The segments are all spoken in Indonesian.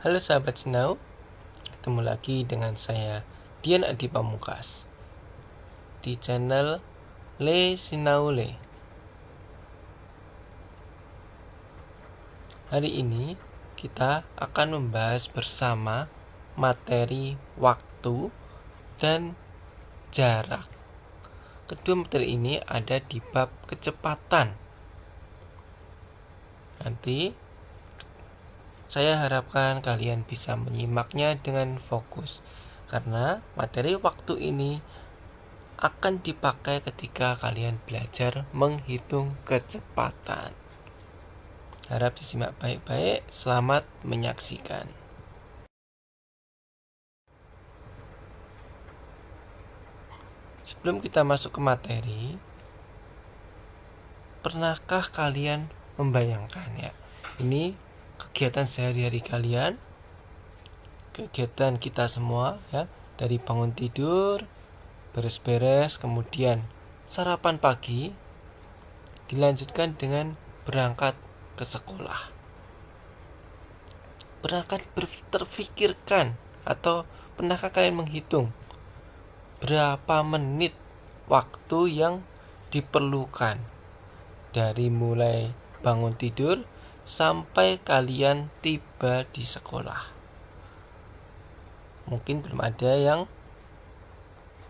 Halo sahabat Sinau, ketemu lagi dengan saya Dian Adi Pamungkas di channel Le Sinau Le. Hari ini kita akan membahas bersama materi waktu dan jarak. Kedua materi ini ada di bab kecepatan. Nanti saya harapkan kalian bisa menyimaknya dengan fokus, karena materi waktu ini akan dipakai ketika kalian belajar menghitung kecepatan. Harap disimak baik-baik. Selamat menyaksikan. Sebelum kita masuk ke materi, pernahkah kalian membayangkan ini kegiatan sehari-hari kalian, kegiatan kita semua dari bangun tidur, beres-beres, kemudian sarapan pagi, dilanjutkan dengan berangkat ke sekolah. Pernahkah terfikirkan atau pernahkah kalian menghitung berapa menit waktu yang diperlukan dari mulai bangun tidur sampai kalian tiba di sekolah? Mungkin belum ada yang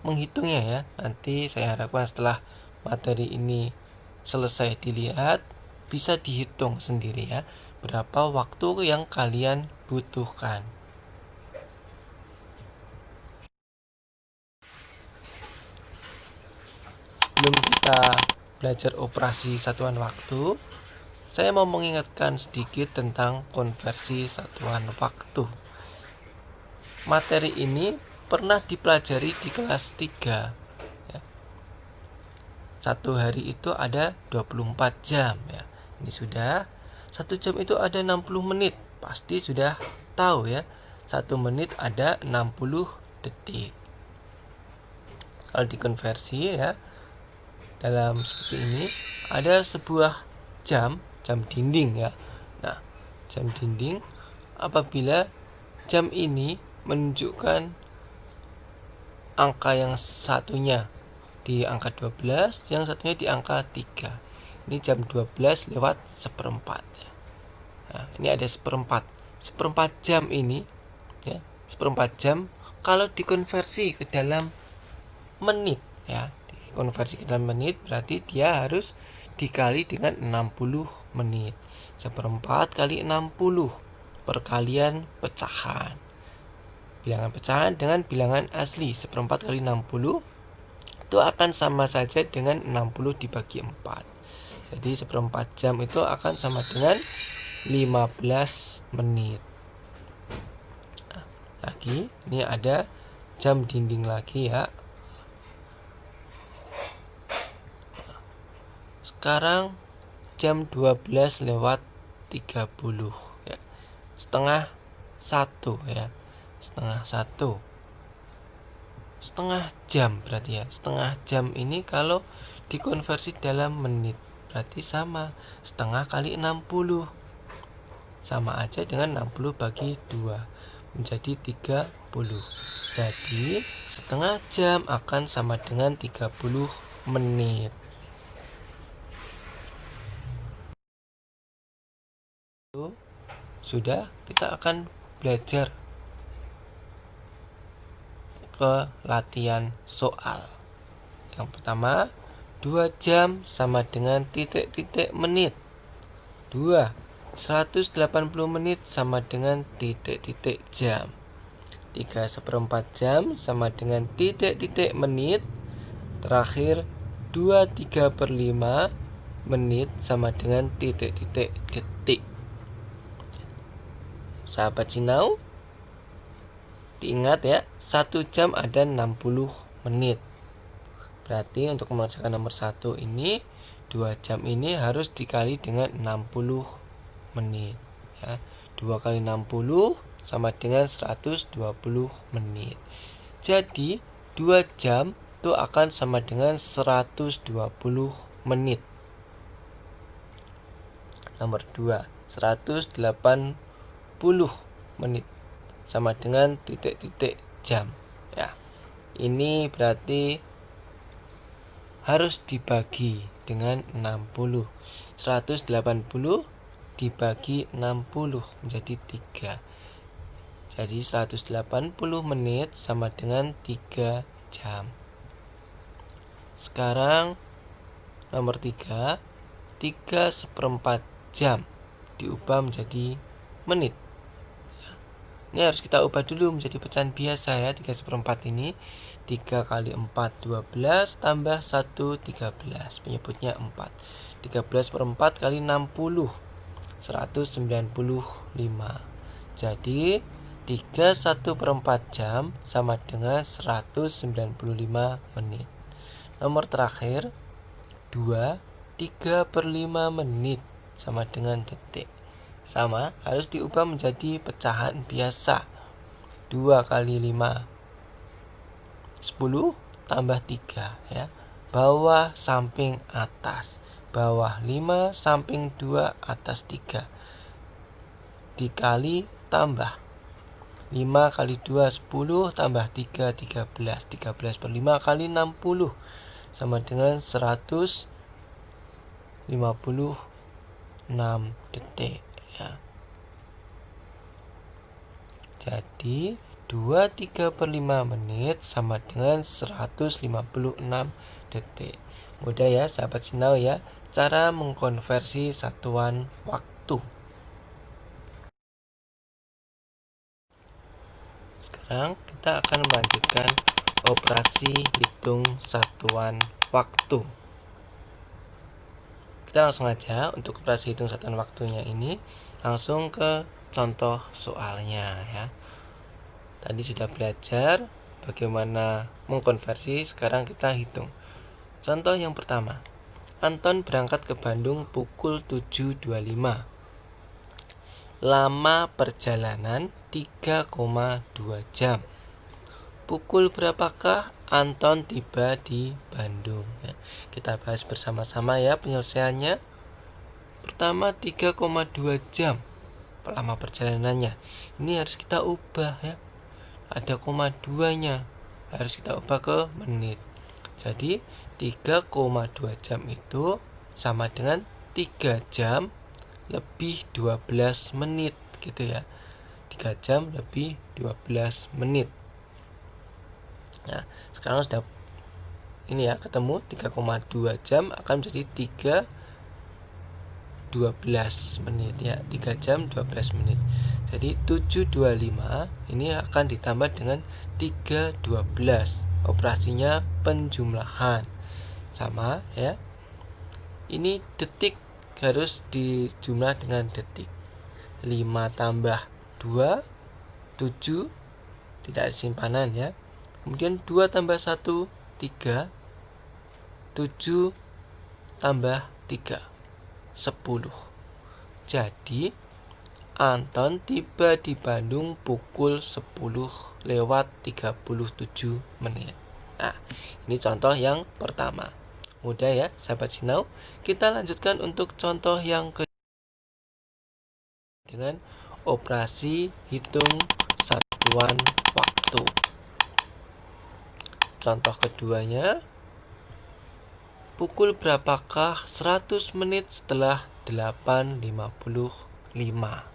menghitungnya ya. Nanti saya harapkan setelah materi ini selesai dilihat, bisa dihitung sendiri ya, berapa waktu yang kalian butuhkan. Sebelum kita belajar operasi satuan waktu, saya mau mengingatkan sedikit tentang konversi satuan waktu. Materi ini pernah dipelajari di kelas 3 ya. Satu hari itu ada 24 jam ya. Ini sudah. 1 jam itu ada 60 menit. Pasti sudah tahu ya. 1 menit ada 60 detik. Kalau dikonversi ya, dalam seperti ini ada sebuah jam dinding ya. Nah, jam dinding apabila jam ini menunjukkan angka yang satunya di angka 12, yang satunya di angka 3. Ini jam 12 lewat seperempat ya. Nah, ini ada seperempat. Seperempat jam ini ya, seperempat jam kalau dikonversi ke dalam menit ya. Konversi ke dalam menit berarti dia harus dikali dengan 60 menit. Seperempat kali 60, perkalian pecahan. Bilangan pecahan dengan bilangan asli. Seperempat kali 60 itu akan sama saja dengan 60 dibagi 4. Jadi seperempat jam itu akan sama dengan 15 menit. Nah, lagi ini ada jam dinding lagi ya. Sekarang jam 12 lewat 30 ya. Setengah 1 ya. Setengah jam berarti ya. Setengah jam ini kalau dikonversi dalam menit berarti sama. Setengah kali 60 sama aja dengan 60 bagi 2 menjadi 30. Jadi setengah jam akan sama dengan 30 menit. Sudah, kita akan belajar ke latihan soal. Yang pertama, 2 jam sama dengan titik-titik menit. 2, 180 menit sama dengan titik-titik jam. 3/4 jam sama dengan titik-titik menit. Terakhir, 2/3/5 menit sama dengan titik-titik detik. Sahabat Sinau, diingat ya, 1 jam ada 60 menit. Berarti untuk mengerjakan nomor 1 ini, 2 jam ini harus dikali dengan 60 menit ya. 2 kali 60 sama dengan 120 menit. Jadi 2 jam itu akan sama dengan 120 menit. Nomor 2, 180 menit sama dengan titik-titik jam ya. Ini berarti harus dibagi dengan 60. 180 dibagi 60 menjadi 3. Jadi 180 menit sama dengan 3 jam. Sekarang nomor 3, 3/4 jam diubah menjadi menit. Ini harus kita ubah dulu menjadi pecahan biasa ya. 3/4 ini 3 kali 4 12 tambah 1 13. Penyebutnya 4. 13/4 kali 60 195. Jadi 3/1/4 jam sama dengan 195 menit. Nomor terakhir 2 3/5 menit sama dengan detik. Sama, harus diubah menjadi pecahan biasa. 2 kali 5 10 tambah 3 ya. Bawah samping atas. Bawah 5 samping 2 atas 3. Dikali tambah 5 kali 2 10 tambah 3 13. 13/5 kali 60 sama dengan 156 detik ya. Jadi 2 3/5 menit sama dengan 156 detik. Mudah ya sahabat Sinau ya, cara mengkonversi satuan waktu. Sekarang kita akan melanjutkan operasi hitung satuan waktu. Kita langsung aja untuk operasi hitung satuan waktunya ini langsung ke contoh soalnya ya. Tadi sudah belajar bagaimana mengkonversi, sekarang kita hitung. Contoh yang pertama, Anton berangkat ke Bandung pukul 7.25. Lama perjalanan 3,2 jam. Pukul berapakah Anton tiba di Bandung? Ya, kita bahas bersama-sama ya penyelesaiannya. Pertama 3,2 jam lama perjalanannya. Ini harus kita ubah ya. Ada koma 2-nya. Harus kita ubah ke menit. Jadi 3,2 jam itu sama dengan 3 jam lebih 12 menit gitu ya. 3 jam lebih 12 menit. Nah, sekarang sudah ini ya ketemu 3,2 jam akan menjadi 12 menit ya. 3 jam 12 menit. Jadi 725 ini akan ditambah dengan 312. Operasinya penjumlahan. Sama ya. Ini detik harus dijumlah dengan detik. 5 tambah 2 7, tidak ada simpanan ya. Kemudian 2 tambah 1 3, 7 tambah 3 10. Jadi Anton tiba di Bandung pukul 10:37 menit. Nah, ini contoh yang pertama. Mudah ya, sahabat Sinau. Kita lanjutkan untuk contoh yang kedua dengan operasi hitung satuan waktu. Contoh keduanya, pukul berapakah 100 menit setelah 8.55?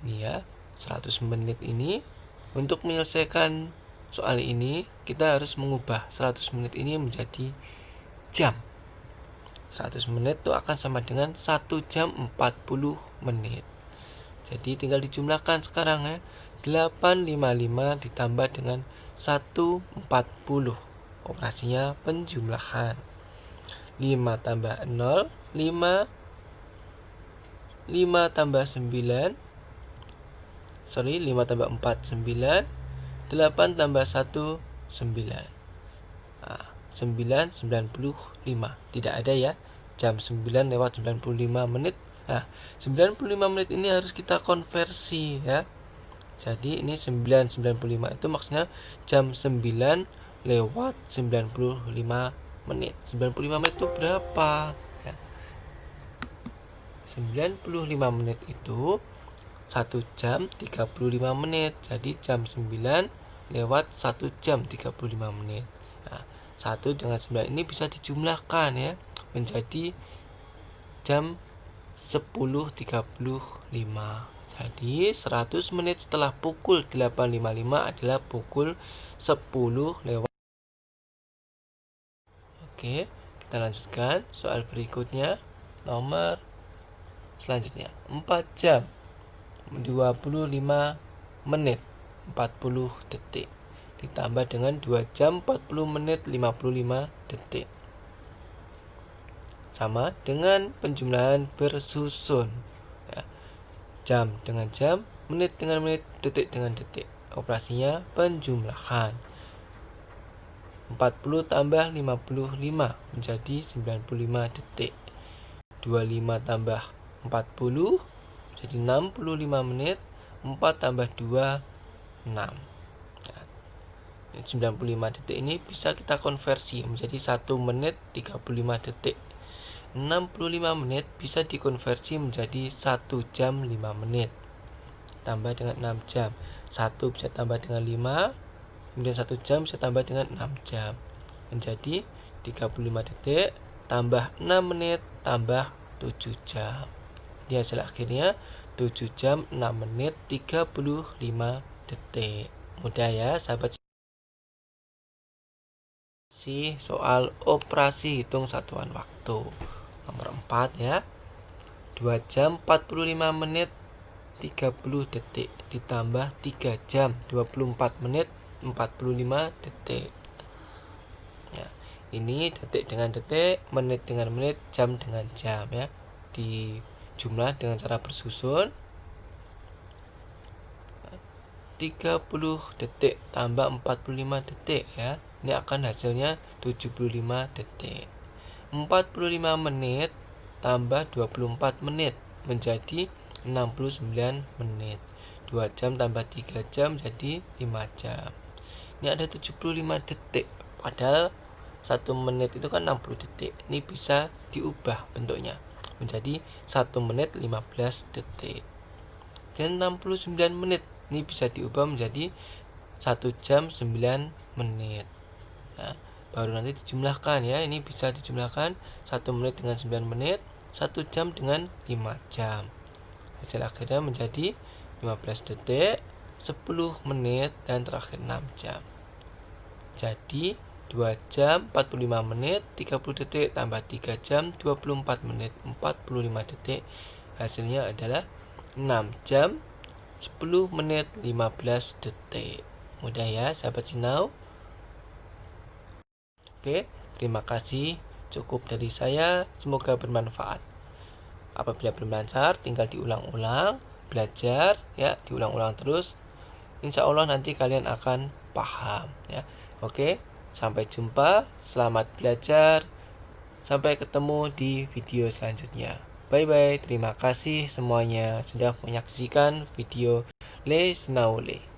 Ini ya, 100 menit ini untuk menyelesaikan soal ini kita harus mengubah 100 menit ini menjadi jam. 100 menit itu akan sama dengan 1 jam 40 menit. Jadi tinggal dijumlahkan sekarang ya. 855 ditambah dengan 140. Operasinya penjumlahan. 5 tambah 0 5. 5 tambah 9 5 tambah 4 9. 8 tambah 1 9. Nah, 9:95. Tidak ada ya jam 9:95 menit. Nah, 95 menit ini harus kita konversi ya. Jadi ini 9:95 itu maksudnya jam 9:95 menit. 95 menit itu berapa? Ya. 95 menit itu 1 jam 35 menit. Jadi jam 9 lewat 1 jam 35 menit. Nah, 1 dengan 9 ini bisa dijumlahkan ya menjadi jam 10.35. Jadi 100 menit setelah pukul 8.55 adalah pukul 10 lewat. Oke, kita lanjutkan soal berikutnya. Nomor selanjutnya 4 jam 25 menit 40 detik ditambah dengan 2 jam 40 menit 55 detik sama dengan penjumlahan bersusun ya. Jam dengan jam, menit dengan menit, detik dengan detik. Operasinya penjumlahan. 40 tambah 55 menjadi 95 detik. 25 tambah 40 jadi 65 menit. 4 tambah 2 6. Nah, 95 detik ini bisa kita konversi menjadi 1 menit 35 detik. 65 menit bisa dikonversi menjadi 1 jam 5 menit. Tambah dengan 6 jam. 1 bisa tambah dengan 5. Kemudian 1 jam bisa tambah dengan 6 jam. Menjadi 35 detik tambah 6 menit tambah 7 jam. Di hasil akhirnya 7 jam 6 menit 35 detik. Mudah ya sahabat. Soal operasi hitung satuan waktu. Nomor 4 ya. 2 jam 45 menit 30 detik ditambah 3 jam 24 menit 45 detik. Ya, ini detik dengan detik, menit dengan menit, jam dengan jam ya. Dijumlah dengan cara bersusun. 30 detik tambah 45 detik ya. Ini akan hasilnya 75 detik. 45 menit tambah 24 menit menjadi 69 menit. 2 jam tambah 3 jam jadi 5 jam. Ini ada 75 detik. Padahal 1 menit itu kan 60 detik. Ini bisa diubah bentuknya menjadi 1 menit 15 detik. Dan 69 menit ini bisa diubah menjadi 1 jam 9 menit. Nah, baru nanti dijumlahkan ya. Ini bisa dijumlahkan 1 menit dengan 9 menit, 1 jam dengan 5 jam. Hasil akhirnya menjadi 15 detik, 10 menit, dan terakhir 6 jam. Jadi 2 jam 45 menit 30 detik tambah 3 jam 24 menit 45 detik. Hasilnya adalah 6 jam 10 menit 15 detik. Mudah ya sahabat Sinau. Oke, terima kasih. Cukup dari saya. Semoga bermanfaat. Apabila belum lancar, tinggal diulang-ulang, belajar ya, diulang-ulang terus. Insya Allah nanti kalian akan paham ya. Oke, sampai jumpa. Selamat belajar. Sampai ketemu di video selanjutnya. Bye-bye. Terima kasih semuanya sudah menyaksikan video Le Sinaule.